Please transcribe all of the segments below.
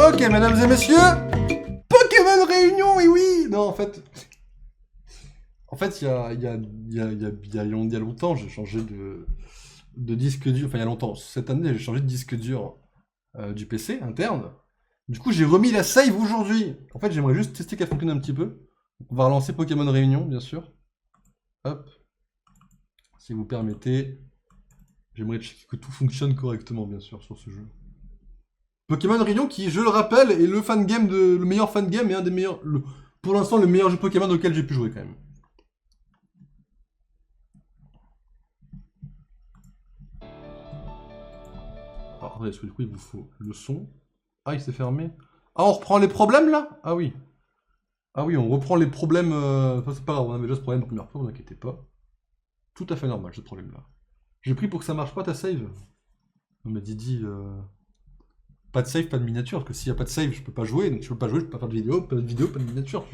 Ok, mesdames et messieurs, Pokémon Réunion, et oui. Non, en fait, il y a longtemps, j'ai changé de disque dur. Enfin, il y a longtemps. Cette année, j'ai changé de disque dur du PC interne. Du coup, j'ai remis la save aujourd'hui. En fait, j'aimerais juste tester qu'elle fonctionne un petit peu. On va relancer Pokémon Réunion, bien sûr. Hop. Si vous permettez. J'aimerais checker que tout fonctionne correctement, bien sûr, sur ce jeu. Pokémon Réunion, qui, je le rappelle, est le meilleur fan game et un des meilleurs. Pour l'instant, le meilleur jeu Pokémon auquel j'ai pu jouer, quand même. Alors, attendez, parce que du coup, il vous faut le son. Ah, il s'est fermé. Ah, on reprend les problèmes, là? Ah oui. Ah oui, on reprend les problèmes. Enfin, c'est pas grave, on avait déjà ce problème la première fois, vous inquiétez pas. Tout à fait normal, ce problème-là. J'ai pris pour que ça marche pas ta save. Non, mais Didi, pas de save, pas de miniature, parce que s'il y a pas de save, je peux pas jouer, donc je peux pas jouer, je peux pas faire de vidéo, pas de miniature.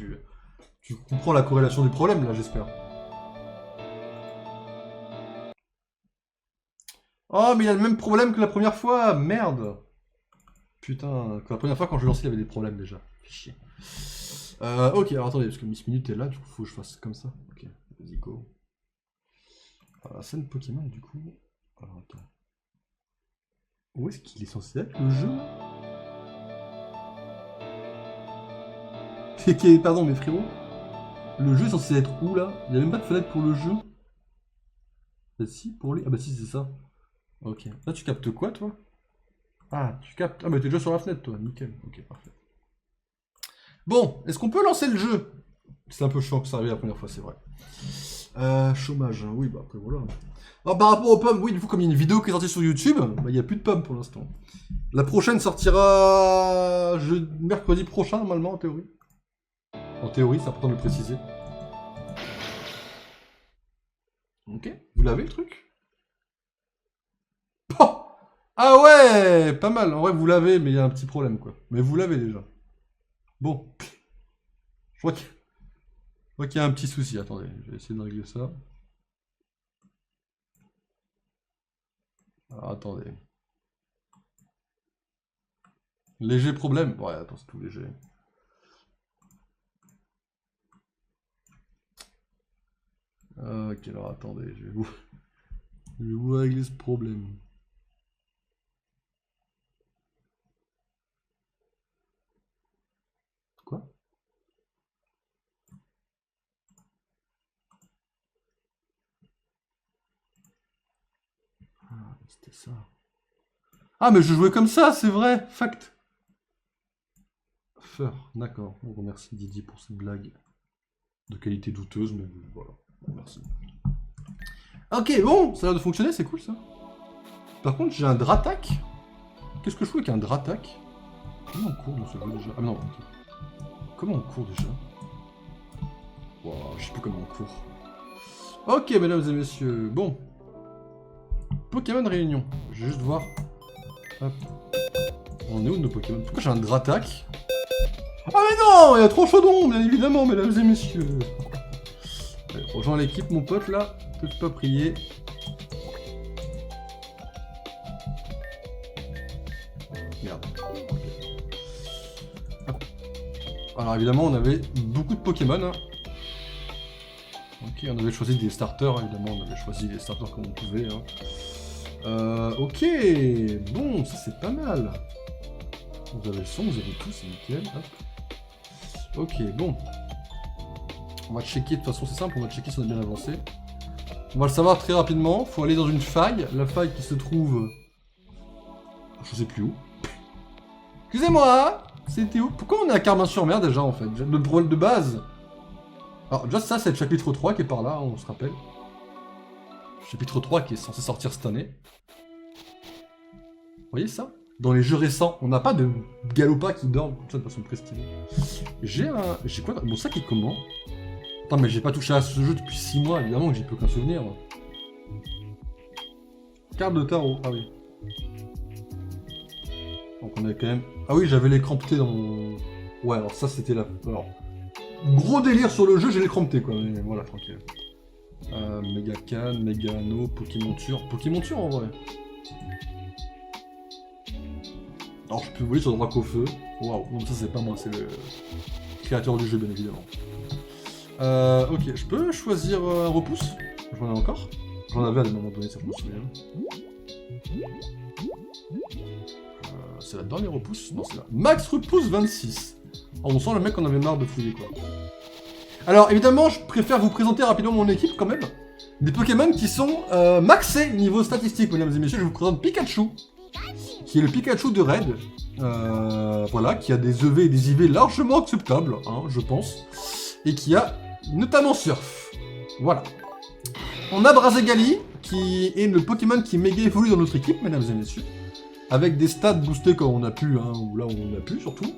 Tu comprends la corrélation du problème, là, j'espère. Oh, mais il y a le même problème que la première fois, merde. Putain, que la première fois, quand je lançais, il y avait des problèmes, déjà. Chier. Ok, alors attendez, parce que Miss Minute est là, du coup, faut que je fasse comme ça. Ok, vas-y, go. Alors, la scène Pokémon, du coup... Alors, attends. Où est-ce qu'il est censé être, le jeu, là? Pardon, mais frérot, le jeu est censé être où, là? Il n'y a même pas de fenêtre pour le jeu? Bah si, pour les... Ah bah si, c'est ça. Ok. Là, tu captes quoi, toi? Ah, tu captes... Ah, mais t'es déjà sur la fenêtre, toi. Nickel. Ok, parfait. Bon, est-ce qu'on peut lancer le jeu? C'est un peu chiant que ça arrive la première fois, c'est vrai. Chômage, hein. Oui, bah après, voilà. Alors, par rapport aux pommes, oui, du coup, comme il y a une vidéo qui est sortie sur YouTube, bah, il n'y a plus de pommes pour l'instant. La prochaine sortira mercredi prochain, normalement, en théorie. En théorie, c'est important de le préciser. Ok, vous l'avez le truc? Oh, ah ouais, pas mal. En vrai, vous l'avez, mais il y a un petit problème, quoi. Mais vous l'avez déjà. Bon. Je vois qu'il y a un petit souci. Attendez, je vais essayer de régler ça. Alors, attendez. Léger problème. Ouais, attends, c'est tout léger. Ok, alors attendez, je vais vous régler ce problème. Quoi? Ah, c'était ça. Ah, mais je jouais comme ça, c'est vrai, fact. Feur, d'accord. On remercie Didi pour cette blague de qualité douteuse, mais voilà, merci. Ok, bon, ça a l'air de fonctionner, c'est cool ça. Par contre, j'ai un Dratak. Qu'est-ce que je fais avec un Dratak? Comment on court dans ce jeu déjà? Ah non, ok. Comment on court déjà? Wow, je sais plus comment on court. Ok, mesdames et messieurs, bon. Pokémon Réunion. Je vais juste voir. Hop. On est où de nos Pokémon? Pourquoi j'ai un Dratak? Ah mais non, il y a trop chaudron, bien évidemment, mesdames et messieurs. Allez, rejoins l'équipe, mon pote, là. Peux-tu pas prier? Merde. Hop. Alors évidemment, on avait beaucoup de Pokémon. Hein. Ok, on avait choisi des starters, évidemment, on avait choisi des starters comme on pouvait. Hein. Ok, bon, ça c'est pas mal. Vous avez le son, vous avez tout, c'est nickel. Hop. Ok, bon. On va checker, de toute façon c'est simple, on va checker si on a bien avancé. On va le savoir très rapidement, faut aller dans une faille, la faille qui se trouve... Je sais plus où. Excusez-moi, c'était où? Pourquoi on est à Carmin-sur-Mer déjà en fait? Le problème de base. Alors déjà ça c'est le chapitre 3 qui est par là, on se rappelle. Chapitre 3 qui est censé sortir cette année. Vous voyez ça? Dans les jeux récents, on n'a pas de Galopa qui dort comme ça de façon très stylée. J'ai quoi? Mon sac est comment? Attends, mais j'ai pas touché à ce jeu depuis 6 mois, évidemment que j'ai plus aucun souvenir. Carte de tarot, ah oui. Donc on a quand même... Ah oui, j'avais l'écran pété dans mon... Ouais, alors ça c'était la... Alors... Gros délire sur le jeu, j'ai l'écran pété quoi, mais voilà, tranquille. Méga Can, Méga Anneau, Pokémonture. Pokémonture en vrai. Alors je peux voler sur Drac au feu. Waouh, non ça c'est pas moi, c'est le créateur du jeu bien évidemment. Ok, je peux choisir un repousse? J'en ai encore? J'en avais à un moment donné, ça je me souviens. C'est là-dedans les repousses? Non, c'est là. Max repousse 26. Oh, on sent le mec qu'on avait marre de fouiller quoi. Alors évidemment, je préfère vous présenter rapidement mon équipe quand même. Des Pokémon qui sont maxés niveau statistique, mesdames et messieurs. Je vous présente Pikachu, qui est le Pikachu de Raid. Voilà, qui a des EV et des IV largement acceptables, hein, je pense. Et qui a notamment Surf. Voilà. On a Brazegali, qui est le Pokémon qui méga évolue dans notre équipe, mesdames et messieurs. Avec des stats boostés comme on a pu, hein, ou là où on a pu surtout.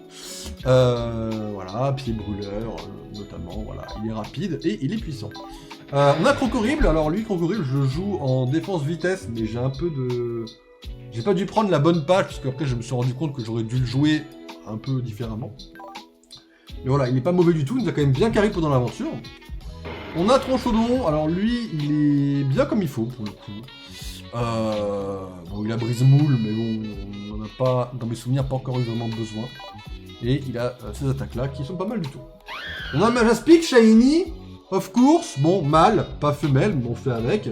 Voilà, pied brûleur, notamment, voilà. Il est rapide et il est puissant. On a Crocorible, alors lui, Crocorible, je joue en défense vitesse, mais j'ai un peu de... J'ai pas dû prendre la bonne page, parce qu'après je me suis rendu compte que j'aurais dû le jouer un peu différemment. Mais voilà, il n'est pas mauvais du tout, il nous a quand même bien carré pendant l'aventure. On a Tronchaudon, alors lui, il est bien comme il faut, pour le coup. Bon, il a brise-moule, mais bon, on n'en a pas, dans mes souvenirs, pas encore eu vraiment besoin. Et il a ces attaques-là, qui sont pas mal du tout. On a Majaspic, Shiny, of course, bon, mâle, pas femelle, mais on fait avec,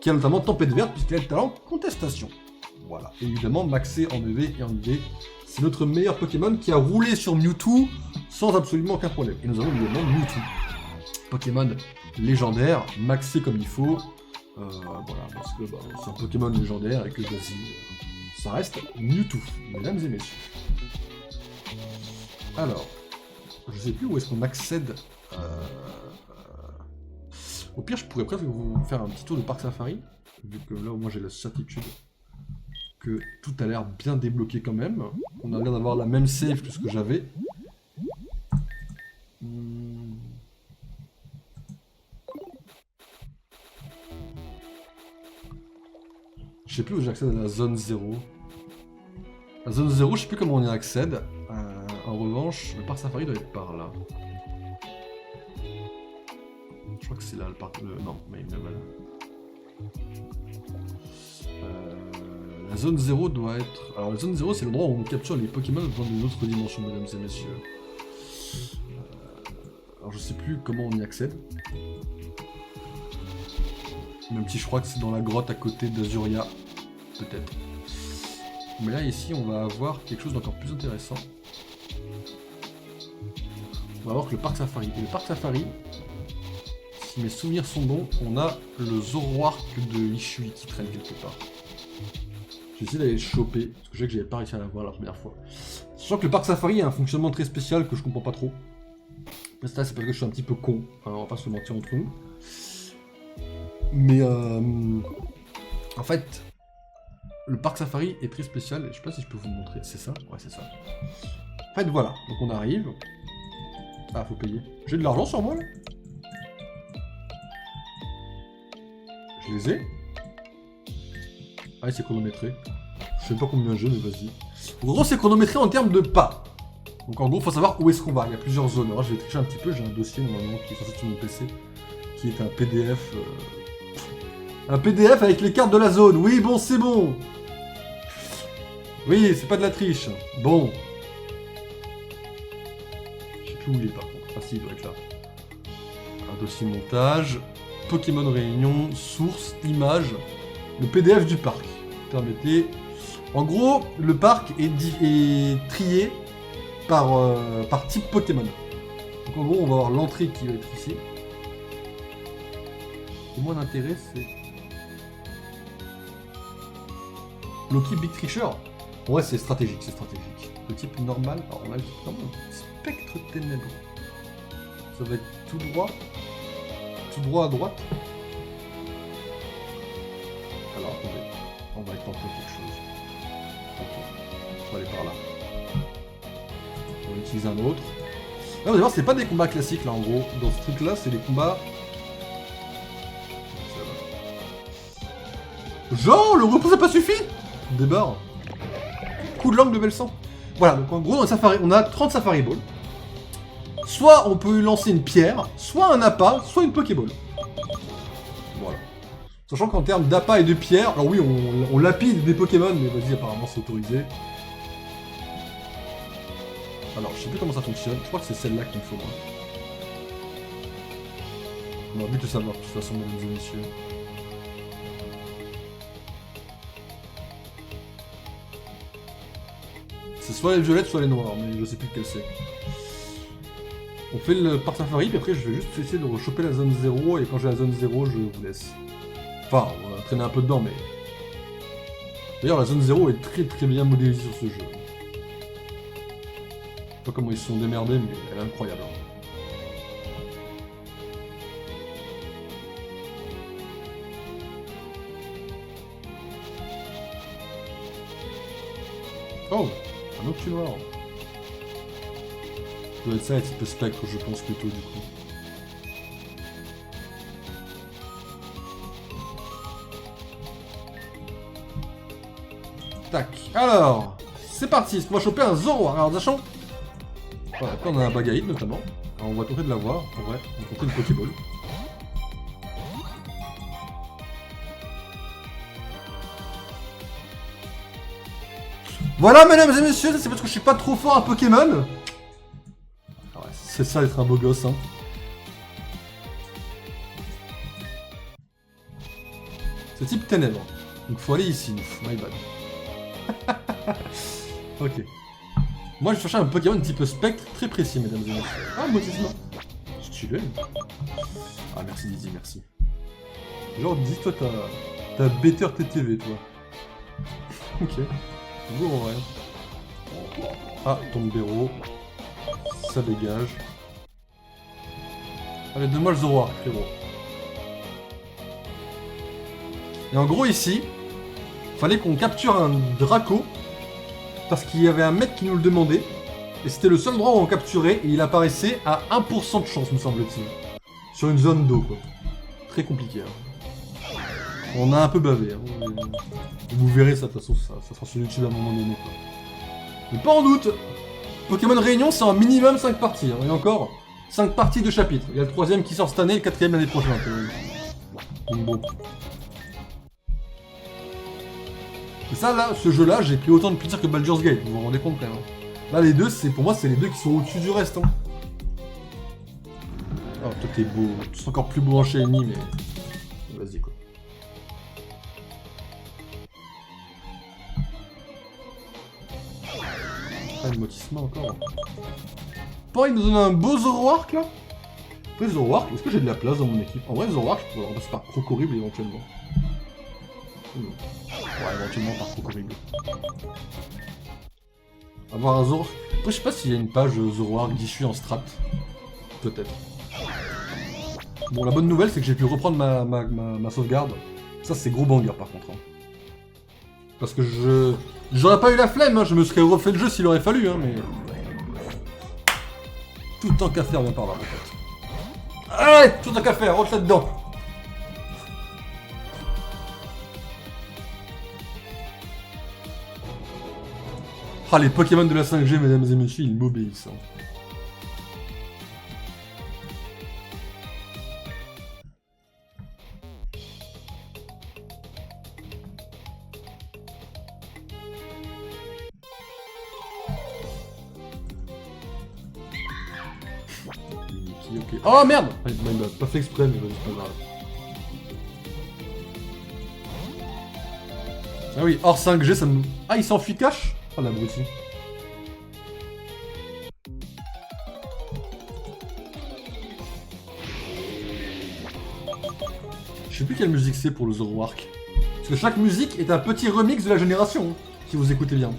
qui a notamment Tempête Verte, puisqu'il a le talent Contestation. Voilà, et évidemment, maxé en EV et en IV, c'est notre meilleur Pokémon qui a roulé sur Mewtwo sans absolument aucun problème. Et nous avons évidemment Mewtwo. Pokémon légendaire, maxé comme il faut. Voilà, parce que bah, c'est un Pokémon légendaire et que vas-y, ça reste Mewtwo, mesdames et messieurs. Alors, je sais plus où est-ce qu'on accède. Au pire, je pourrais presque vous faire un petit tour de Parc Safari, vu que là au moins j'ai la certitude que tout a l'air bien débloqué quand même. On a l'air d'avoir la même save que ce que j'avais. Je sais plus où j'accède à la zone 0. La zone 0, je sais plus comment on y accède. En revanche, le parc safari doit être par là. Je crois que c'est là le parc... non, mais voilà. La zone 0 doit être... Alors la zone 0, c'est l'endroit où on capture les Pokémon dans une autre dimension, mesdames et messieurs. Alors je sais plus comment on y accède. Même si je crois que c'est dans la grotte à côté d'Azuria, peut-être. Mais là, ici, on va avoir quelque chose d'encore plus intéressant. On va avoir que le parc safari. Et le parc safari, si mes souvenirs sont bons, on a le Zoroark de Ishui qui traîne quelque part. Je vais essayer d'aller le choper, parce que je sais que j'avais pas réussi à l'avoir la première fois. Sachant que le parc safari a un fonctionnement très spécial que je comprends pas trop. Mais ça, c'est parce que je suis un petit peu con, hein, on va pas se mentir entre nous. Mais en fait, le parc safari est très spécial, et je sais pas si je peux vous le montrer, c'est ça? Ouais, c'est ça. En fait, voilà, donc on arrive. Ah, faut payer. J'ai de l'argent sur moi, là? Je les ai? Ah, c'est chronométré. Je sais pas combien j'ai, mais vas-y. En gros, c'est chronométré en termes de pas. Donc en gros, faut savoir où est-ce qu'on va. Il y a plusieurs zones. Alors, je vais tricher un petit peu, j'ai un dossier, normalement, qui est censé être sur mon PC, qui est un PDF... Un PDF avec les cartes de la zone. Oui, bon, c'est bon. Oui, c'est pas de la triche. Bon. Je sais plus où il est, par contre. Ah si, il doit être là. Un dossier montage. Pokémon Réunion. Source. Image. Le PDF du parc. Permettez. En gros, le parc est trié par type Pokémon. Donc en gros, on va avoir l'entrée qui va être ici. Et moi, l'intérêt, c'est... Loki Big Tricher. Ouais, c'est stratégique, c'est stratégique. Le type normal, alors on a le type normal, spectre ténèbres. Ça va être tout droit à droite. Alors attendez, on va tenter quelque chose. Ok, je vais aller par là. On va utiliser un autre. Là, vous allez voir, c'est pas des combats classiques là en gros. Dans ce truc là, c'est des combats. Genre, le repos ça pas suffi. Débarre. Coup de langue level 100. Voilà, donc en gros dans le safari, on a 30 Safari Balls. Soit on peut lancer une pierre, soit un appât, soit une Pokéball. Voilà. Sachant qu'en termes d'appât et de pierre, alors oui, on lapide des Pokémon, mais vas-y, apparemment c'est autorisé. Alors, je sais plus comment ça fonctionne. Je crois que c'est celle-là qu'il me faut, moi. On a envie de savoir, de toute façon, mesdames et messieurs. C'est soit les violettes, soit les noires, mais je sais plus lequel c'est. On fait le par safari, puis après je vais juste essayer de choper la zone 0, et quand j'ai la zone 0, je vous laisse. Enfin, on va traîner un peu dedans, mais... D'ailleurs, la zone 0 est très bien modélisée sur ce jeu. Je sais pas comment ils se sont démerdés, mais elle est incroyable. Oh, un autre noir. Ça doit être ça, un petit peu spectre, je pense, plutôt, du coup. Tac, alors, c'est parti, on va choper un Zoroark. Alors, sachant... Voilà, après on a un Bagaïd, notamment. Alors, on va tenter de l'avoir, en vrai, on va tenter une Pokéball. Voilà, mesdames et messieurs, c'est parce que je suis pas trop fort à Pokémon. Ah ouais, c'est ça d'être un beau gosse, hein. C'est type ténèbres. Donc faut aller ici, my bad. Ok. Moi je cherchais un Pokémon type spectre très précis, mesdames et messieurs. Ah, motissement. Stylé. Ah, merci Dizzy, merci. Genre, dis toi, t'as better TTV, toi. Ok. Go en vrai. Ah, Tombero. Ça dégage. Allez, donne-moi le Zoroark, frérot. Et en gros, ici, fallait qu'on capture un Draco. Parce qu'il y avait un mec qui nous le demandait. Et c'était le seul endroit où on capturait. Et il apparaissait à 1% de chance, me semble-t-il. Sur une zone d'eau, quoi. Très compliqué. Hein. On a un peu bavé. Hein. Vous verrez ça, de toute façon, ça sera sur YouTube à un moment donné, quoi. Mais pas en doute. Pokémon Réunion, c'est en minimum 5 parties. Hein. Et encore, 5 parties de chapitres. Il y a le 3ème qui sort cette année et le 4ème l'année prochaine. Donc bon. Et ça, là, ce jeu-là, j'ai pris autant de plaisir que Baldur's Gate, vous vous rendez compte quand même. Là, les deux, pour moi, c'est les deux qui sont au-dessus du reste. Hein. Oh, toi, t'es beau. Tu es encore plus beau en shiny, mais... Vas-y, quoi. Ah, le motissement encore. Pas, il nous donne un beau Zoroark, là. Après, Zoroark, est-ce que j'ai de la place dans mon équipe? En vrai, Zoroark, je pourrais le remplacer par Crocorible, éventuellement. Ouais, éventuellement par Crocorible. Avoir un Zoroark. Après, je sais pas s'il y a une page Zoroark d'issue en strat. Peut-être. Bon, la bonne nouvelle, c'est que j'ai pu reprendre ma sauvegarde. Ça, c'est gros banger, par contre. Hein. Parce que j'aurais pas eu la flemme, hein. Je me serais refait le jeu s'il aurait fallu, hein, mais... Tout tant qu'à faire, viens par là, en fait. Allez, tout tant qu'à faire, rentre là-dedans. Ah, les Pokémon de la 5G, mesdames et messieurs, ils m'obéissent. Hein. Okay. Oh merde! Pas fait exprès, mais c'est pas grave. Ah oui, hors 5G, ça me... Ah, il s'enfuit cache? Oh l'abruti. Je sais plus quelle musique c'est pour le Zoroark. Parce que chaque musique est un petit remix de la génération, si vous écoutez bien.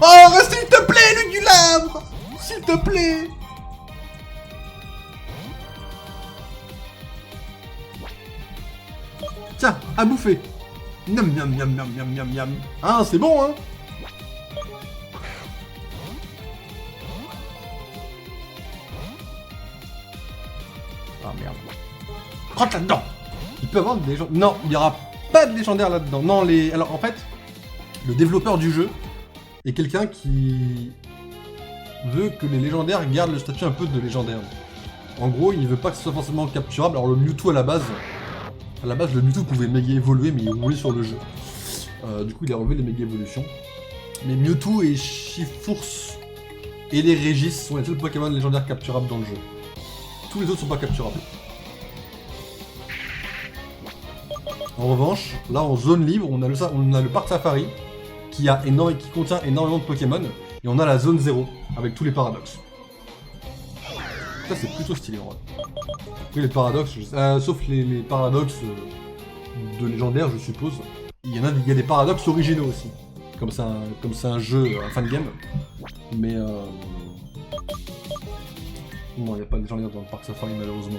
Oh, s'il te plaît, le Gulabre! S'il te plaît! Tiens, à bouffer! Miam miam miam miam miam miam miam! Ah, c'est bon, hein? Ah merde. Rentre là-dedans! Il peut y avoir des légendaires. Non, il n'y aura pas de légendaire là-dedans. Non, les. Alors en fait, le développeur du jeu est quelqu'un qui veut que les légendaires gardent le statut un peu de légendaire. En gros, il veut pas que ce soit forcément capturable. Alors le Mewtwo à la base, le Mewtwo pouvait méga évoluer, mais il roulait sur le jeu. Du coup, il a relevé les méga évolutions. Mais Mewtwo et Shiftforce et les Régis sont les seuls Pokémon légendaires capturables dans le jeu. Tous les autres sont pas capturables. En revanche, là en zone libre, on a le parc Safari qui contient énormément de Pokémon. Et on a la zone 0 avec tous les paradoxes. Ça c'est plutôt stylé en vrai. Après les paradoxes, sauf les paradoxes de légendaires je suppose. Il y a des paradoxes originaux aussi. Comme c'est un jeu, un fan game. Mais non, il n'y a pas de légendaires dans le parc Safari malheureusement.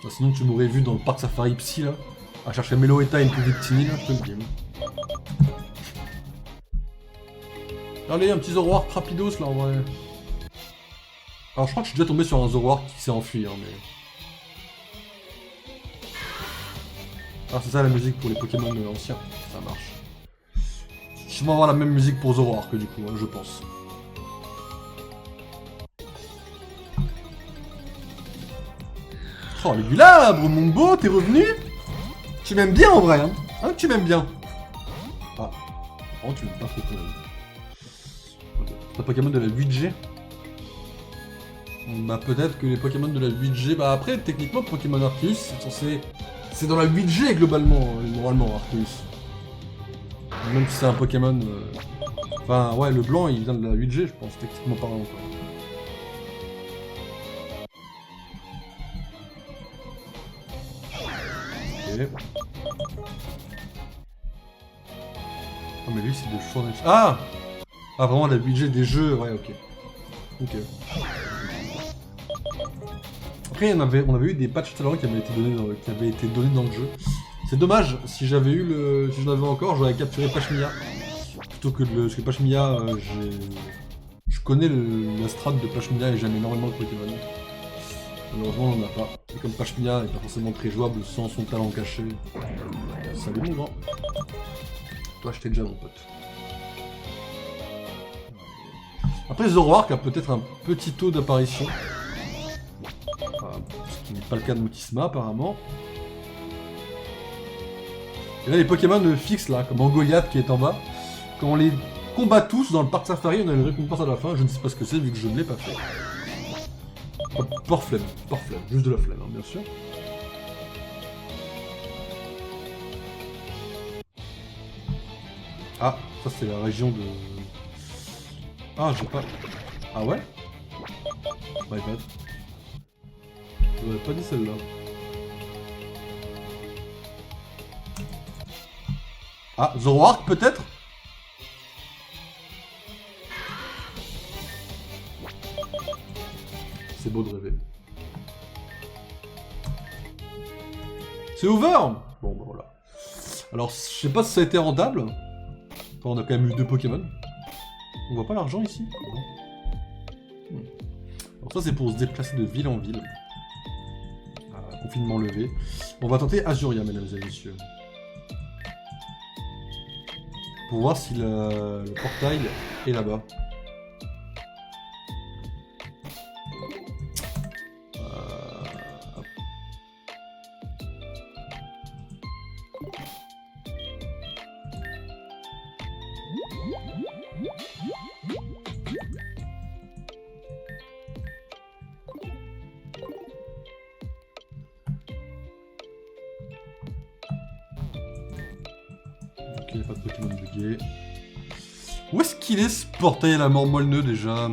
Sinon tu m'aurais vu dans le parc Safari Psy là, à chercher Meloetta et une Victini là, je te le dis. Allez, un petit Zoroark rapidos là en vrai. Alors je crois que je suis déjà tombé sur un Zoroark qui s'est enfui, hein, mais... Ah c'est ça la musique pour les Pokémon anciens, ça marche. Je vais avoir la même musique pour Zoroark du coup, hein, je pense. Oh le Gulabre, mon beau, t'es revenu? Tu m'aimes bien en vrai, hein, tu m'aimes bien. Ah, oh tu m'aimes pas trop quand même. C'est un Pokémon de la 8G. Bah peut-être que les Pokémon de la 8G... Bah après, techniquement, Pokémon Arceus, c'est censé... C'est dans la 8G globalement, normalement, Arceus. Même si c'est un Pokémon... Enfin, ouais, le blanc, il vient de la 8G, je pense, techniquement parlant, quoi. Ok. Ah mais lui, c'est des choix... Ah! Ah vraiment la 8G des jeux, ouais ok. Ok. Après on avait eu des patchs talents qui avaient été donnés dans le jeu. C'est dommage, si j'en avais encore, j'aurais capturé Pachmia. Plutôt que parce que Pachmia, je connais la strat de Pachmia et j'aime énormément le Pokémon. Malheureusement on n'en a pas. Et comme Pachmia n'est pas forcément très jouable sans son talent caché. Salut mon grand. Toi je t'ai déjà mon pote. Après Zoroark a peut-être un petit taux d'apparition. Ce qui n'est pas le cas de Mutisma apparemment. Et là les Pokémon fixes là, comme Angoliath qui est en bas, quand on les combat tous dans le parc Safari, on a une récompense à la fin, je ne sais pas ce que c'est vu que je ne l'ai pas fait. Par flemme, juste de la flemme hein, bien sûr. Ah, ça c'est la région de... Ah, j'ai pas... Ah ouais? My bad. Je n'aurais pas dit celle-là. Ah, Zoroark peut-être? C'est beau de rêver. C'est ouvert! Bon, bah voilà. Alors, je sais pas si ça a été rentable. Enfin, on a quand même eu 2 Pokémon. On voit pas l'argent ici? Alors ça c'est pour se déplacer de ville en ville. Confinement levé. On va tenter Azuria, mesdames et messieurs. Pour voir si le portail est là-bas. Ok, pas de Pokémon bugué. Où est-ce qu'il est ce portail à la mort moelleux déjà?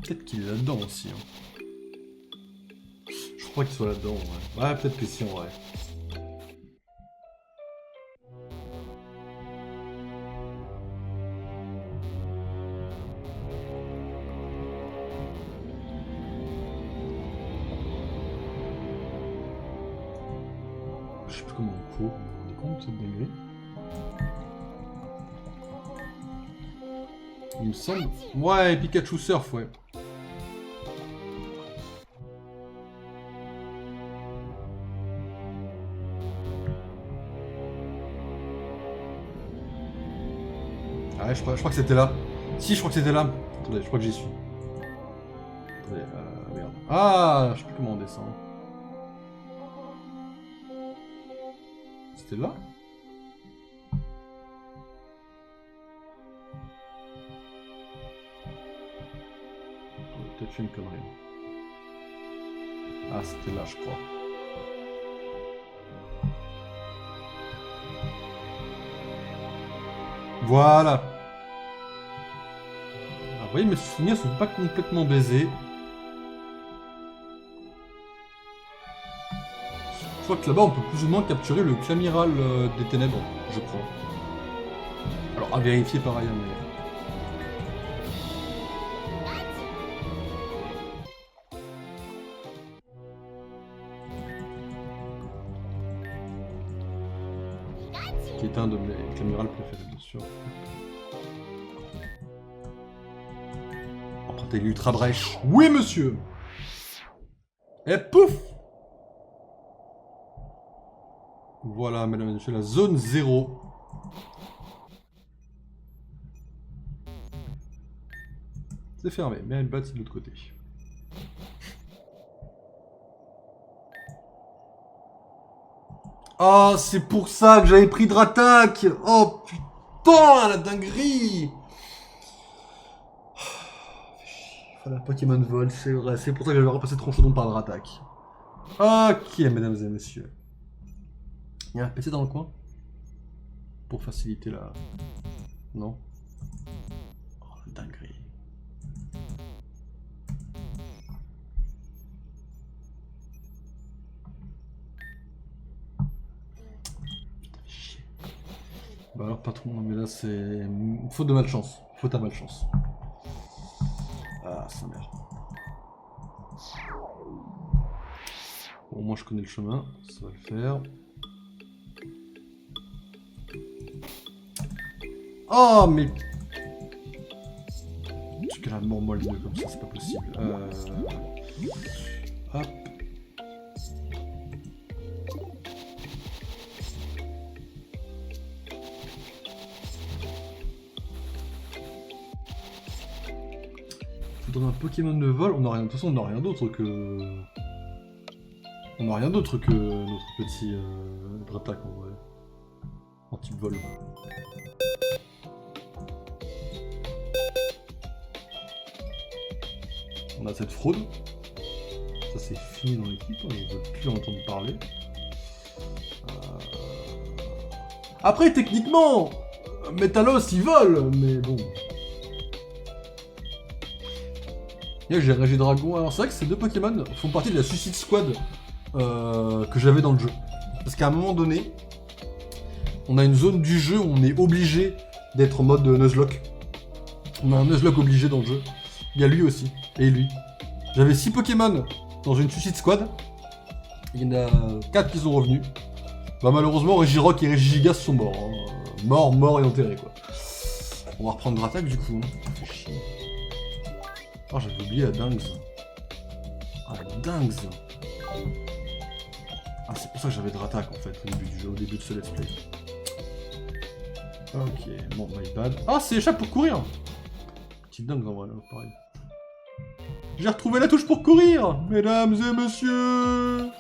Peut-être qu'il est là-dedans aussi. Hein. Je crois qu'il soit là-dedans, ouais. Ouais, peut-être que si, en vrai. Je sais plus comment on court. On est compte cette dinguerie? Il me semble... Ouais, Pikachu Surf, ouais. Ouais, je crois que c'était là. Si, je crois que c'était là. Attendez, je crois que j'y suis. Attendez, merde. Ah, je sais plus comment on descend. C'était là? J'ai peut-être fait une connerie. Ah, c'était là, je crois. Voilà. Ah, vous voyez, mes souvenirs sont pas complètement baisés. Je crois que là-bas, on peut plus ou moins capturer le Clamiral des Ténèbres, je crois. Alors, à vérifier par ailleurs, mais... qui est un de mes Clamiral préférés, bien sûr. Emprunter l'ultra brèche. Oui, monsieur! Et pouf! Voilà, mesdames et messieurs, la zone 0. C'est fermé, mais elle bat c'est de l'autre côté. Oh, c'est pour ça que j'avais pris Dratak! Oh putain, la dinguerie! Voilà, Pokémon Vol, c'est vrai, c'est pour ça que j'avais repassé Tronchodon par Dratak. Ok, mesdames et messieurs. Il y a un PC dans le coin? Pour faciliter la... Non? Oh, la dinguerie. Bah alors patron, mais là c'est... Faute de malchance. Faute à malchance. Ah, sa mère. Bon, moi je connais le chemin, ça va le faire. Oh, mais... Tu grave moi le nœud comme ça, c'est pas possible. Hop. Faudrait un Pokémon de vol, on a rien. De toute façon, on n'a rien d'autre que... On n'a rien d'autre que notre petit Dratak en vrai. En type vol. On a cette fraude. Ça c'est fini dans l'équipe, on ne veut plus en entendre parler. Après techniquement, Metalos il vole, mais bon. Et j'ai Regidragon. Alors c'est vrai que ces deux Pokémon font partie de la Suicide Squad que j'avais dans le jeu. Parce qu'à un moment donné, on a une zone du jeu où on est obligé d'être en mode Nuzlocke. On a un Nuzlocke obligé dans le jeu. Il y a lui aussi, et lui. J'avais 6 Pokémon dans une Suicide Squad. Il y en a 4 qui sont revenus. Bah malheureusement, Regirock et Regigigas sont morts. Hein. Morts et enterrés quoi. On va reprendre Dratak du coup. Ça fait chier. Oh, j'avais oublié la dingue. Ah, la dingue. Ah, c'est pour ça que j'avais Dratak en fait au début du jeu, au début de ce let's play. Ok, bon, my bad. Ah, c'est échappe pour courir. Petite dingue en vrai, là, pareil. J'ai retrouvé la touche pour courir, mesdames et messieurs.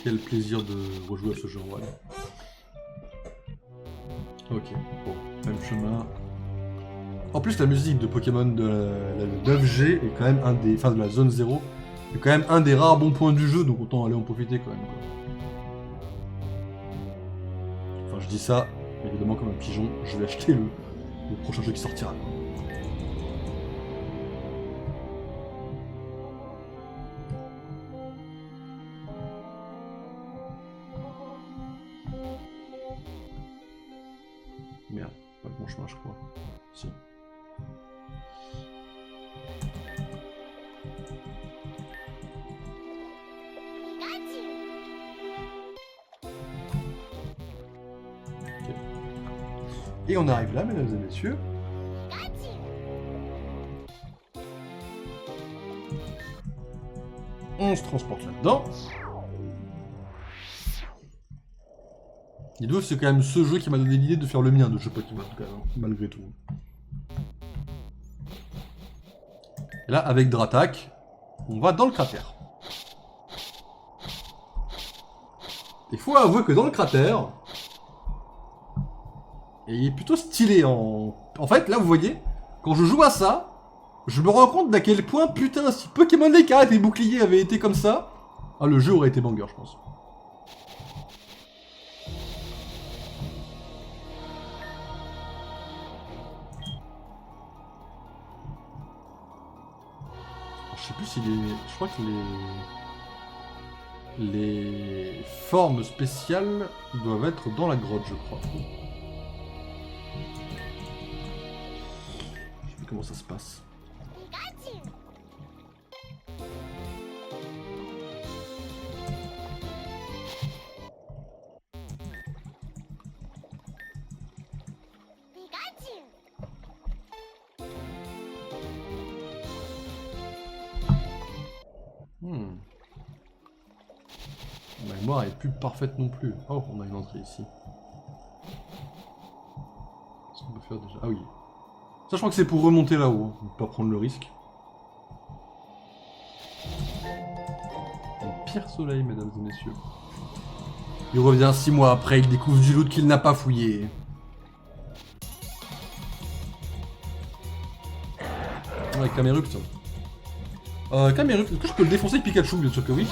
Quel plaisir de rejouer à ce jeu, voilà. Ok, bon, même chemin. En plus, la musique de Pokémon de la 9G est quand même un des... Enfin, de la zone 0, est quand même un des rares bons points du jeu, donc autant aller en profiter quand même, quoi. Enfin, je dis ça, évidemment, comme un pigeon, je vais acheter le prochain jeu qui sortira, quoi. Merde, pas le bon chemin, je crois. Si. Okay. Et on arrive là, mesdames et messieurs. On se transporte là-dedans. Et donc c'est quand même ce jeu qui m'a donné l'idée de faire le mien de jeu Pokémon, quand même, malgré tout. Et là, avec Dratak, on va dans le cratère. Il faut avouer que dans le cratère, et il est plutôt stylé en... En fait, là, vous voyez, quand je joue à ça, je me rends compte d'à quel point, putain, si Pokémon les cartes et boucliers avaient été comme ça, ah, le jeu aurait été banger, je pense. Alors, je sais plus si les... Je crois que les formes spéciales doivent être dans la grotte, je crois. Je sais plus comment ça se passe. Ma mémoire est plus parfaite non plus. Oh, on a une entrée ici. Qu'est-ce qu'on peut faire déjà? Ah oui. Ça, je crois que c'est pour remonter là-haut. Hein. Pas prendre le risque. Un pire soleil, mesdames et messieurs. Il revient 6 mois après, il découvre du loot qu'il n'a pas fouillé. Ouais, Camerupt. Camerupt, est-ce que je peux le défoncer avec Pikachu? Bien sûr que oui.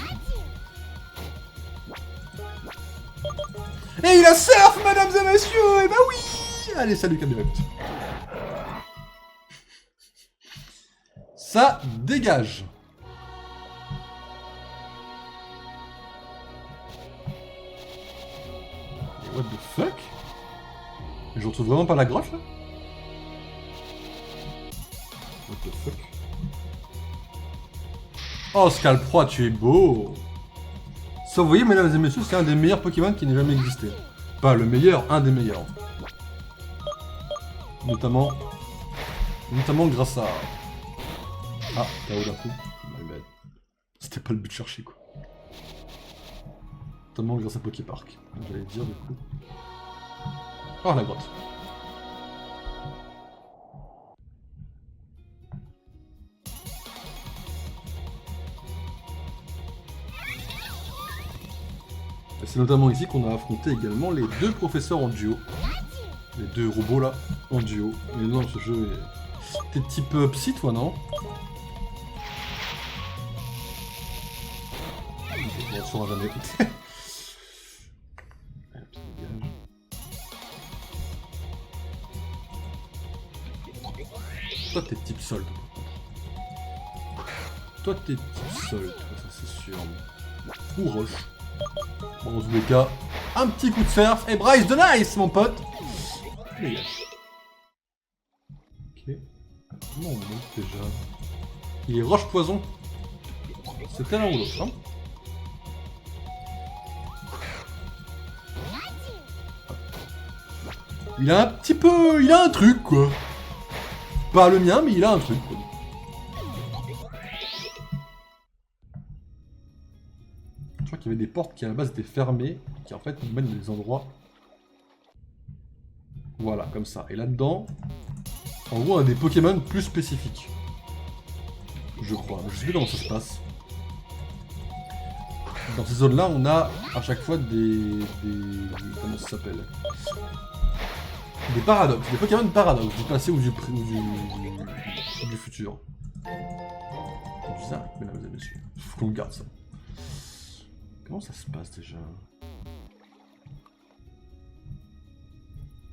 Et il a surf, mesdames et messieurs! Eh bah oui! Allez, salut Camerupt. Ça dégage. Et what the fuck? Je retrouve vraiment pas la grotte là? What the fuck? Oh, Scalproie, tu es beau! Ça, vous voyez, mesdames et messieurs, c'est un des meilleurs Pokémon qui n'ait jamais existé. Pas le meilleur, un des meilleurs. Notamment grâce à... Ah, KO d'un coup. My bad. C'était pas le but de chercher, quoi. Notamment grâce à Poképark. J'allais dire, du coup. Oh, la grotte. C'est notamment ici qu'on a affronté également les deux professeurs en duo. Les deux robots là, en duo. Mais non, ce jeu est... T'es type psy toi, non? On ne saura jamais. Toi t'es type sol. Toi t'es type sol, ça c'est sûr. Ou roche. Bon, dans tous les cas, un petit coup de surf et Bryce de nice, mon pote. Dégage. Ok. Comment on monte déjà? Il est roche poison. C'était l'un ou l'autre, hein. Il a un petit peu... Il a un truc, quoi. Pas le mien, mais il a un truc, quoi. Je crois qu'il y avait des portes qui à la base étaient fermées, qui en fait nous mènent dans des endroits... Voilà, comme ça. Et là-dedans, en gros, on a des Pokémon plus spécifiques. Je crois. Je sais plus comment ça se passe. Dans ces zones-là, on a à chaque fois des... Comment ça s'appelle? Des paradoxes. Des Pokémon paradoxes. Du passé ou du futur. C'est bizarre, mesdames et messieurs. Faut qu'on garde ça. Comment ça se passe déjà?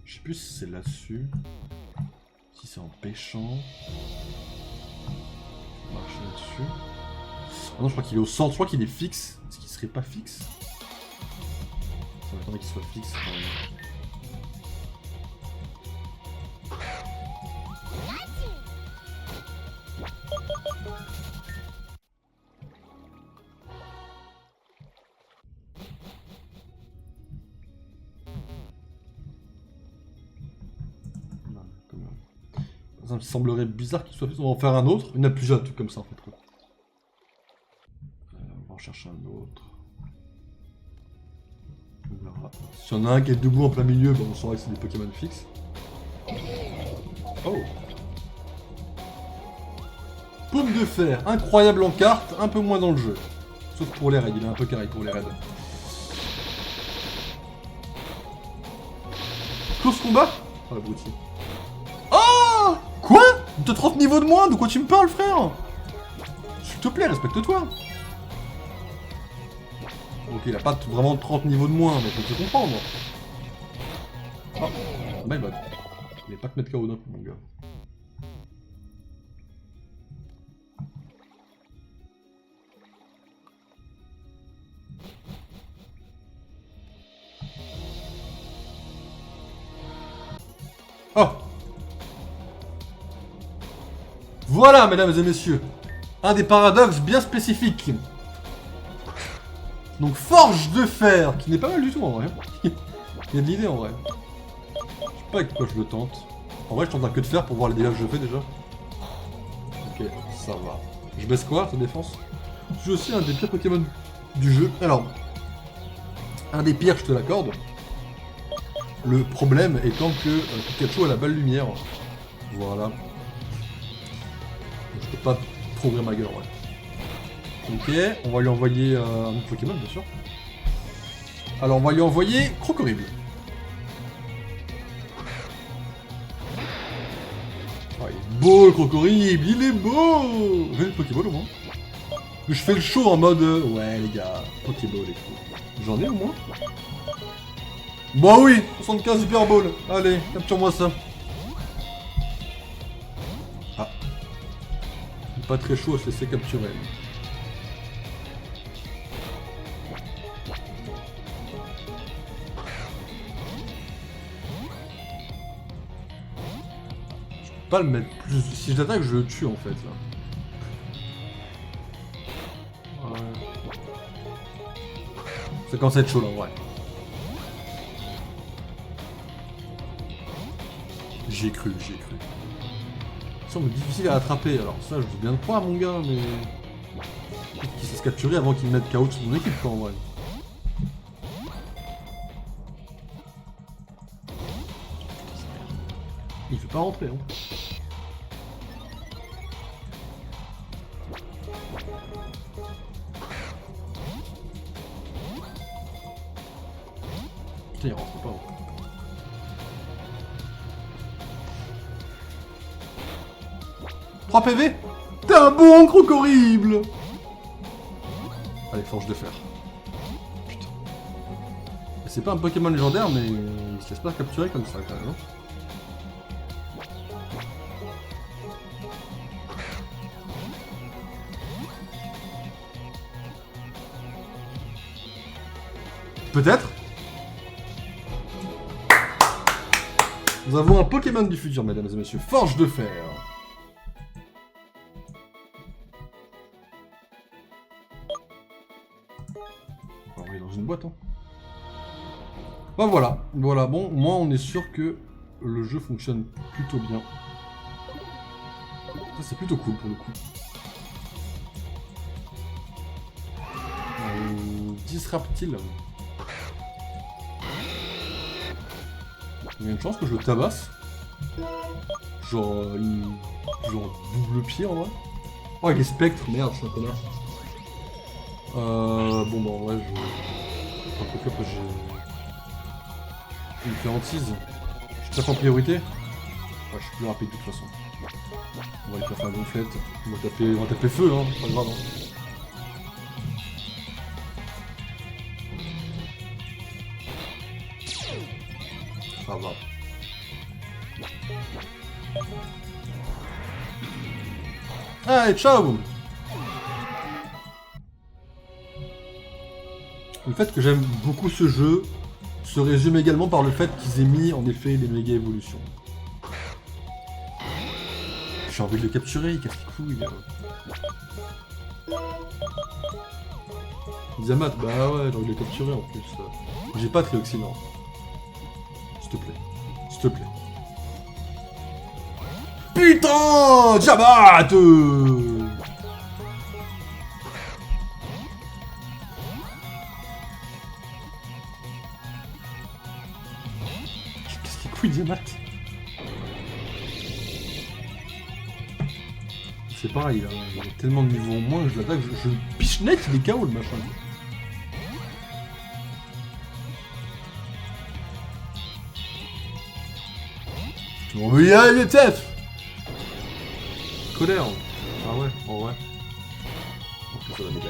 Je sais plus si c'est là-dessus. Si c'est en pêchant. Marcher là-dessus. Ah non, je crois qu'il est au centre. Je crois qu'il est fixe. Est-ce qu'il serait pas fixe? Ça m'attendrait qu'il soit fixe. Ça me semblerait bizarre qu'il soit fixe. On va en faire un autre. Il y en a plusieurs trucs comme ça en fait. On va en chercher un autre. On verra. S'il y en a un qui est debout en plein milieu, ben on saura que c'est des Pokémon fixes. Oh! Paume de fer, incroyable en carte, un peu moins dans le jeu. Sauf pour les raids, il est un peu carré pour les raids. Close combat. Oh l'abruti. Oh quoi? T'as 30 niveaux de moins? De quoi tu me parles, frère? S'il te plaît, respecte-toi. Ok, il a pas vraiment 30 niveaux de moins, mais faut te comprendre. Oh, my bad. Il va pas te mettre KO d'un coup, mon gars. Oh! Voilà, mesdames et messieurs, un des paradoxes bien spécifiques. Donc, forge de fer, qui n'est pas mal du tout en vrai. Il y a de l'idée en vrai. Je sais pas avec quoi je le tente. En vrai, je tente un queue de fer pour voir les dégâts que je fais déjà. Ok, ça va. Je baisse quoi, sa défense? Je suis aussi un des pires Pokémon du jeu. Alors, un des pires, je te l'accorde. Le problème étant que Pikachu a la balle lumière. Voilà. Je peux pas trop ouvrir ma gueule, ouais. Ok, on va lui envoyer un autre Pokémon, bien sûr. Alors, on va lui envoyer Crocorible. Oh, il est beau, le Crocorible, il est beau. J'ai une Pokéball au moins. Je fais le show en mode... ouais, les gars, Pokéball et tout. J'en ai au moins. Bah oui, 75 Hyper Ball. Allez, capture-moi ça. Ah. Il est pas très chaud à se laisser capturer. Je peux pas le mettre plus... Si je l'attaque, je le tue en fait, là. Ouais. Ça commence à être chaud, là, ouais. J'y ai cru, j'y ai cru. Ça semble difficile à attraper, alors ça je veux bien le croire mon gars, mais... Qu'il se capturer avant qu'il mette KO sur mon équipe quoi en vrai. Il fait pas rentrer hein. Putain il rentre pas. 3 PV. T'es un bon Crocorible. Allez, forge de fer. Putain. C'est pas un Pokémon légendaire, mais il se laisse pas capturer comme ça quand même. Hein. Peut-être. Nous avons un Pokémon du futur, mesdames et messieurs. Forge de fer. Dans une boîte, hein. Bah voilà, voilà, bon, moi on est sûr que le jeu fonctionne plutôt bien. Ça c'est plutôt cool pour le coup. 10 Raptile. Il y a une chance que je le tabasse. Genre, genre double pied en vrai. Oh, il est spectre, merde, je suis un connard. Bon bah en vrai je... Enfin, pourquoi pas j'ai... Il me fait hantise. Je tape en priorité. Ouais, je suis plus rapide de toute façon. On va lui faire un gonflette. On va taper feu, hein, c'est pas grave. Hein. Ça va. Allez, ciao! Le fait que j'aime beaucoup ce jeu se résume également par le fait qu'ils aient mis en effet les méga évolutions. J'ai envie de le capturer, il casse les couilles. Diamat, bah ouais, j'ai envie de le capturer en plus. J'ai pas Trioxynor. S'il te plaît. S'il te plaît. Putain, Diamat. Qu'est-ce qu'il couille Diamat? c'est pareil, là. Il y a tellement de niveaux en moins que je l'attaque, je piche net, il est KO le machin. Bon, mais il y a les têtes. Colère. Ah ouais, en vrai. En plus, ça va m'aider.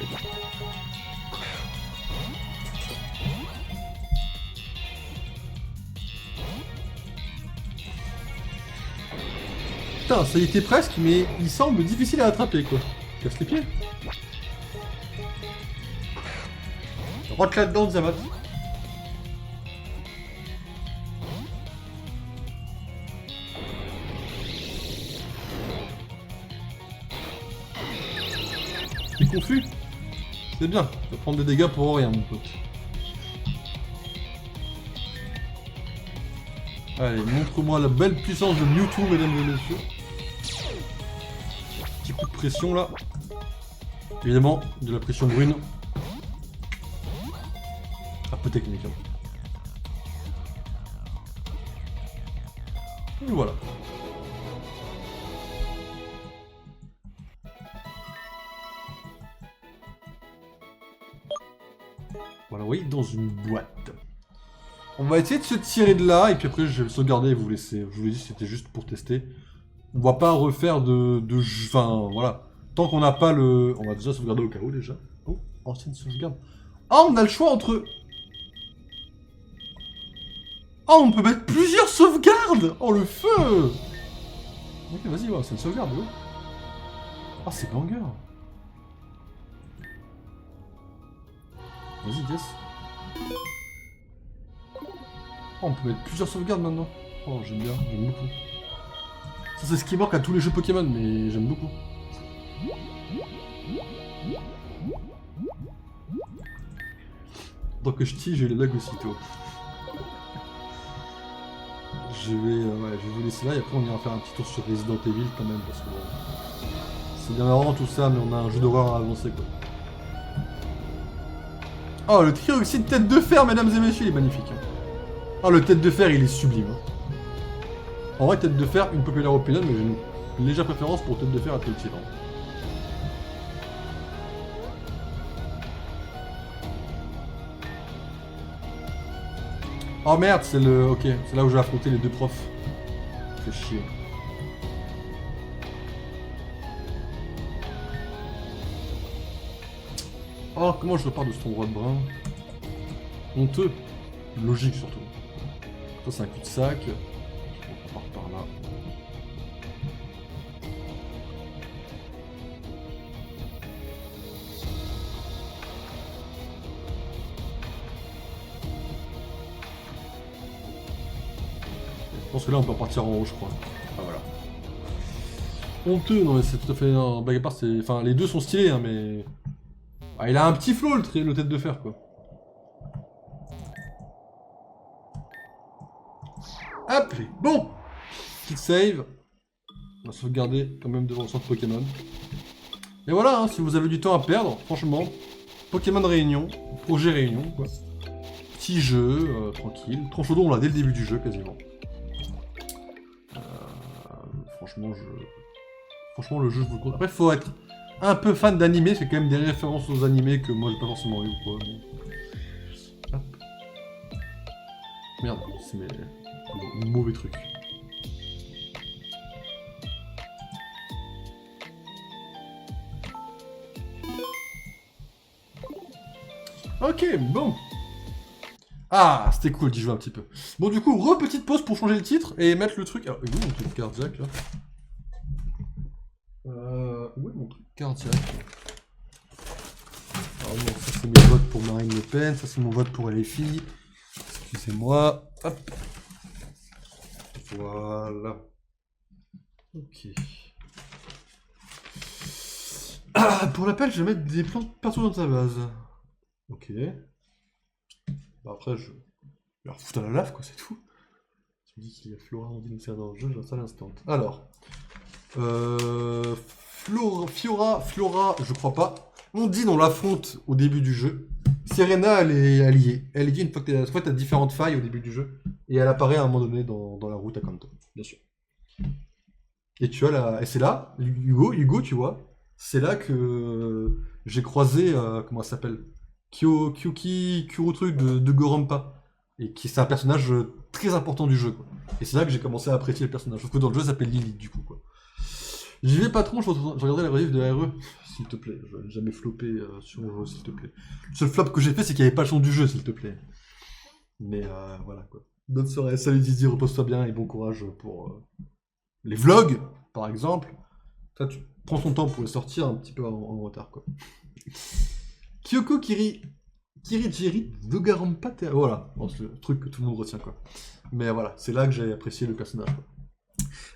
Putain, ça y était presque, mais il semble difficile à attraper, quoi. Casse les pieds. Rentre là-dedans, Zamat. T'es confus? C'est bien, tu vas prendre des dégâts pour rien, mon pote. Allez, montre-moi la belle puissance de Mewtwo, mesdames et messieurs. Petit coup de pression, là. Évidemment, de la pression brune. Un peu technique, hein. Et voilà. Voilà, oui, dans une boîte. On va essayer de se tirer de là, et puis après je vais sauvegarder et vous laisser. Je vous l'ai dit, c'était juste pour tester. On va pas refaire de enfin, voilà. Tant qu'on n'a pas le... On va déjà sauvegarder au cas où, déjà. Oh, ancienne sauvegarde. Ah, on a le choix entre... Oh, on peut mettre plusieurs sauvegardes. Oh, le feu. Ok, vas-y, ouais, c'est une sauvegarde, oh. Ah, c'est banger. Vas-y, yes. Oh, on peut mettre plusieurs sauvegardes maintenant. Oh, j'aime bien, j'aime beaucoup. Ça, c'est ce qui manque à tous les jeux Pokémon, mais j'aime beaucoup. Donc que je tire, j'ai les lags aussitôt. Je vais vous laisser là et après on ira faire un petit tour sur Resident Evil quand même parce que bon, c'est bien marrant tout ça, mais on a un jeu d'horreur à avancer quoi. Oh, le trioxyde tête de fer, mesdames et messieurs, il est magnifique. Hein. Oh, le tête de fer, il est sublime. Hein. En vrai, tête de fer, une populaire opinion, mais j'ai une légère préférence pour tête de fer à trioxyde. Hein. Oh merde, c'est le... Ok, c'est là où je vais affronter les deux profs. Fait chier. Oh, comment je repars de cet endroit de brun? Honteux. Logique surtout. Ça c'est un cul-de-sac. On part par là. Je pense que là on peut repartir en haut je crois. Ah voilà. Honteux, non mais c'est tout à fait... Non, blague à part, c'est... Enfin les deux sont stylés hein mais... Ah, il a un petit flow le tête de fer quoi. Hop, bon. Petite save. On va sauvegarder quand même devant le centre Pokémon. Et voilà, hein, si vous avez du temps à perdre, franchement, Pokémon Réunion, projet Réunion quoi. Petit jeu, tranquille. Tronchon on l'a dès le début du jeu quasiment. Franchement le jeu je vous le compte. Après faut être un peu fan d'animé, c'est quand même des références aux animés que moi j'ai pas forcément eu ou quoi. Mais... Hop. Merde, c'est mes mauvais trucs. Ok, bon. Ah, c'était cool d'y jouer un petit peu. Bon, du coup, petite pause pour changer le titre et mettre le truc... Alors, où est mon truc cardiaque, là? Où est mon truc cardiaque? Alors, bon, ça, c'est mes votes pour Marine Le Pen. Ça, c'est mon vote pour LFI. Excusez-moi. Hop. Voilà. Ok. Ah, pour l'appel, je vais mettre des plantes partout dans ta base. Ok. Bah après, je vais leur foutre à la lave, quoi, c'est tout. Tu me dis qu'il y a Flora en dinosaure dans le jeu, j'en sais l'instant. Alors. Fiora, je crois pas. Ondine, on l'affronte au début du jeu. Serena, elle est alliée. Elle est dit une fois que t'as différentes failles au début du jeu. Et elle apparaît à un moment donné dans la route à Kanto, bien sûr. Et tu as la... Et c'est là, Hugo, tu vois, c'est là que j'ai croisé, comment ça s'appelle? Kyuki Kurutruc de Gorompa. Et qui c'est un personnage très important du jeu, quoi. Et c'est là que j'ai commencé à apprécier le personnage. Sauf que dans le jeu, ça s'appelle Lily, du coup, quoi. J'y vais patron, je regarderai la rediff de RE. S'il te plaît, je vais jamais flopper sur mon jeu, s'il te plaît. Le seul flop que j'ai fait, c'est qu'il n'y avait pas le son du jeu, s'il te plaît. Mais voilà, quoi. Bonne soirée, salut Didier, repose-toi bien et bon courage pour les vlogs, par exemple. Toi, tu prends ton temps pour les sortir un petit peu en retard, quoi. Kyoko Kirijiri Dogarampa, voilà, bon, c'est le truc que tout le monde retient, quoi. Mais voilà, c'est là que j'ai apprécié le personnage, quoi.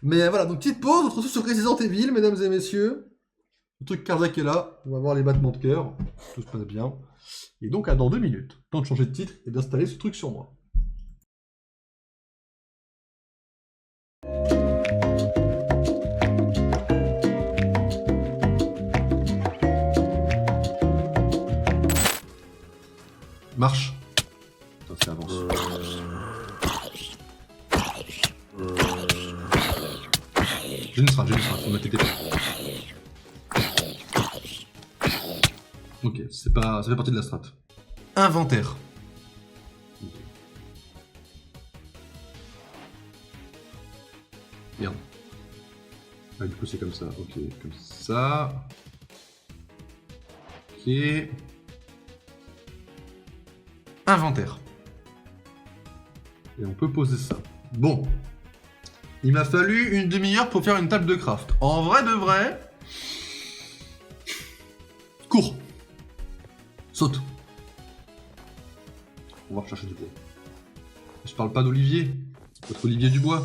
Mais voilà, donc petite pause, on se retrouve sur Resident Evil, mesdames et messieurs. Le truc cardiaque est là, on va voir les battements de cœur, tout se passe bien. Et donc, à dans 2 minutes, temps de changer de titre et d'installer ce truc sur moi. Marche. Ça fait avance. J'ai une strat, faut mettre tes. Ok, ça fait partie de la strat. Inventaire. Okay. Merde. Ah, du coup c'est comme ça, ok, comme ça. Ok. Inventaire. Et on peut poser ça. Bon. Il m'a fallu une demi-heure pour faire une table de craft. En vrai de vrai... Cours. Saute. On va rechercher du bois. Je parle pas d'Olivier. Votre Olivier Dubois.